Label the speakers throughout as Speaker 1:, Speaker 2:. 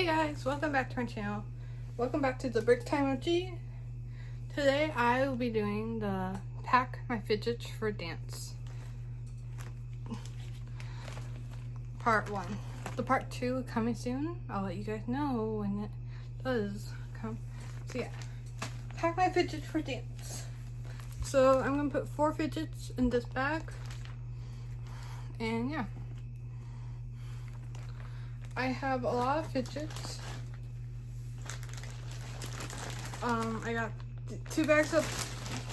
Speaker 1: Hey guys, welcome back to my channel. Welcome back to the Break Time OG. Today I will be doing the Pack My Fidgets for Dance Part 1. The Part 2 coming soon. I'll let you guys know when it does come. So yeah, Pack My Fidgets for Dance. So I'm going to put 4 fidgets in this bag. And yeah. I have a lot of fidgets. I got 2 bags of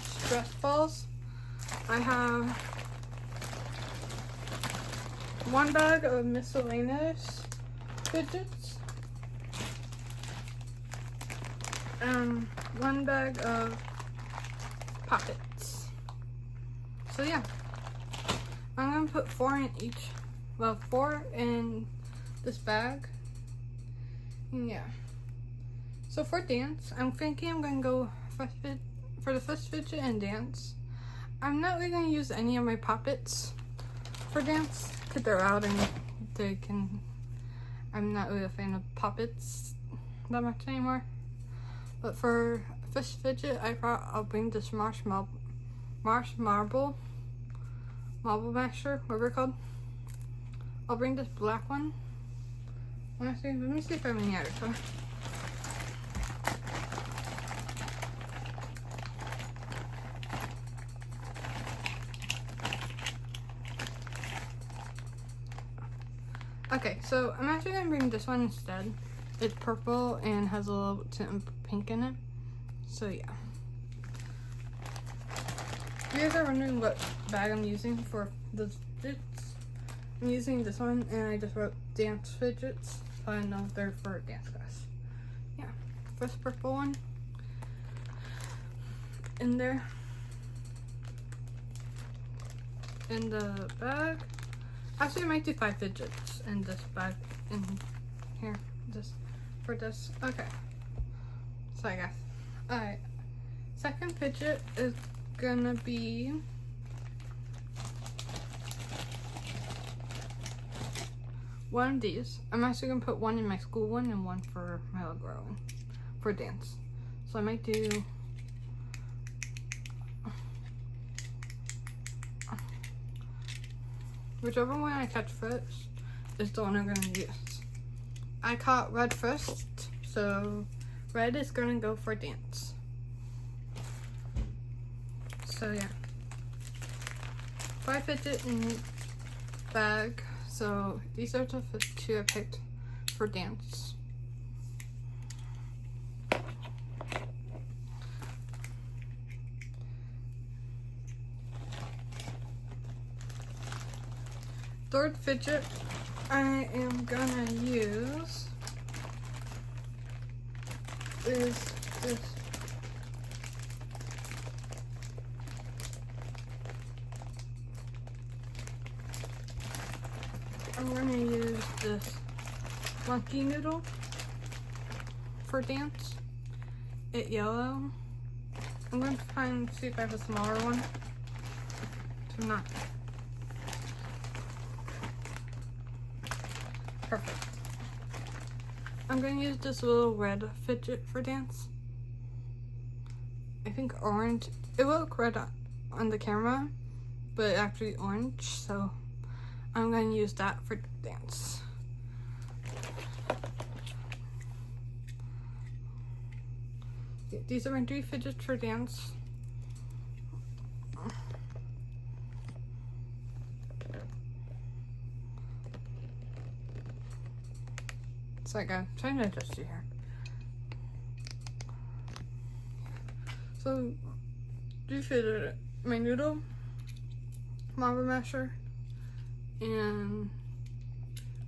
Speaker 1: stress balls. I have 1 bag of miscellaneous fidgets. And 1 bag of poppets. So yeah. I'm gonna put 4 in each. Well, 4 in this bag. Yeah. So for dance, I'm thinking I'm gonna go for the first fidget and dance. I'm not really gonna use any of my poppets for dance because they're out and they can. I'm not really a fan of poppets that much anymore. But for first fidget, I thought I'll bring this marble masher, whatever it's called. I'll bring this black one. Let me see if I have any others. Okay, so I'm actually gonna bring this one instead. It's purple and has a little tint of pink in it. So yeah. If you guys are wondering what bag I'm using for the fidgets, I'm using this one, and I just wrote dance fidgets. So I know they're for dance class. Yeah, first purple one in there. In the bag. Actually, I might do 5 fidgets in this bag in here. For this. Okay. Sorry guys. Alright. Second fidget is gonna be one of these. I'm actually gonna put 1 in my school one and 1 for my little girl one for dance. So I might do whichever one I catch first is the one I'm gonna use. I caught red first, so red is gonna go for dance. So yeah, 5 fidget in each bag. So these are the 2 I picked for dance. Third fidget I am gonna use is this. I'm gonna use this monkey noodle for dance. It's yellow. I'm gonna try and see if I have a smaller one. So not. Perfect. I'm gonna use this little red fidget for dance. I think orange. It will look red on the camera, but it's actually orange, so I'm gonna use that for dance. These are my 3 fidgets for dance. It's like I'm trying to adjust you here. So, 3 fidget, my noodle, marble masher, and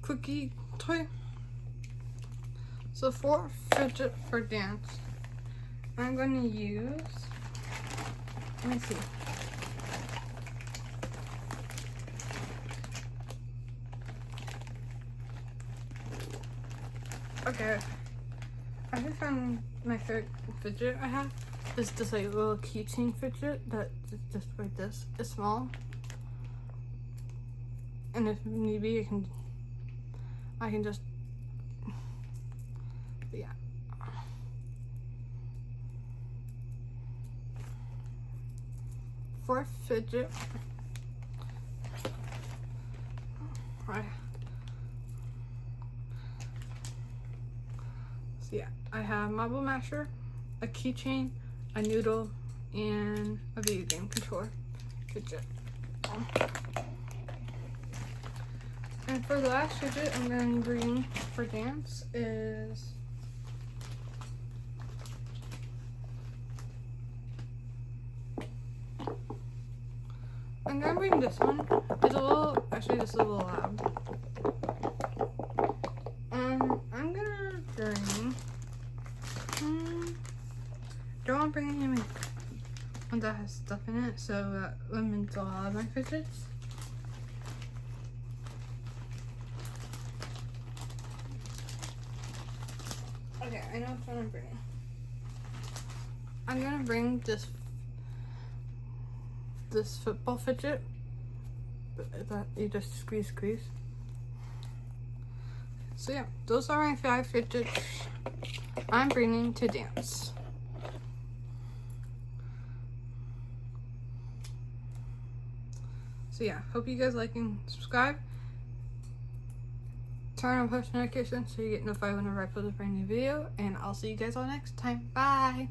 Speaker 1: cookie toy. So 4 fidget for dance. I'm gonna use, let me see. Okay, I just found my favorite fidget I have. It's this like little keychain fidget that is just like this. It's small. And if need be, I can just But yeah. For fidget, right. So yeah, I have marble masher, a keychain, a noodle, and a video game controller fidget. And for the last fidget I'm going to bring for dance is I'm going to bring this one. It's a little, actually this is a little loud. I'm going to bring, don't want to bring any one that has stuff in it, so that limits a lot of my fidgets. Okay, I know which one I'm bringing. I'm gonna bring this football fidget that you just squeeze. So yeah, those are my 5 fidgets I'm bringing to dance. So yeah, hope you guys like and subscribe. Turn on post notifications so you get notified whenever I post a brand new video, and I'll see you guys all next time. Bye!